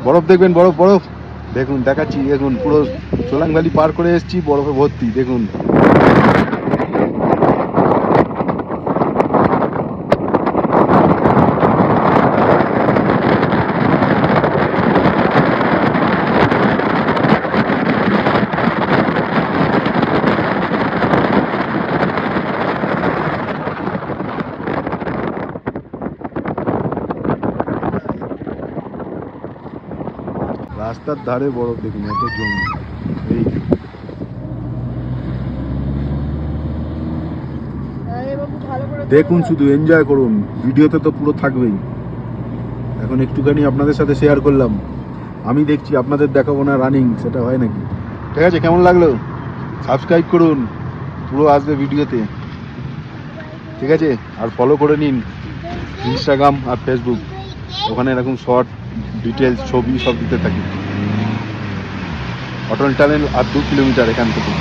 বরফ দেখবেন, বরফ বরফ দেখুন, দেখাচ্ছি দেখুন, পুরো সোলাং ভ্যালি পার করে এসেছি, বরফে ভর্তি দেখুন। রাস্তার ধারে বরফ দেখুন, এত জমি। এই দেখুন, শুধু এনজয় করুন, ভিডিওতে তো পুরো থাকবেই। এখন একটুখানি আপনাদের সাথে শেয়ার করলাম, আমি দেখছি, আপনাদের দেখাবো না রানিং, সেটা হয় নাকি? ঠিক আছে, কেমন লাগলো? সাবস্ক্রাইব করুন, পুরো আসবে ভিডিওতে, ঠিক আছে? আর ফলো করে নিন ইনস্টাগ্রাম আর ফেসবুক, ওখানে এরকম শর্ট ডিটেলস ছবি সব দিতে থাকি। অটল টানেল আর 2 কিলোমিটার এখান থেকে।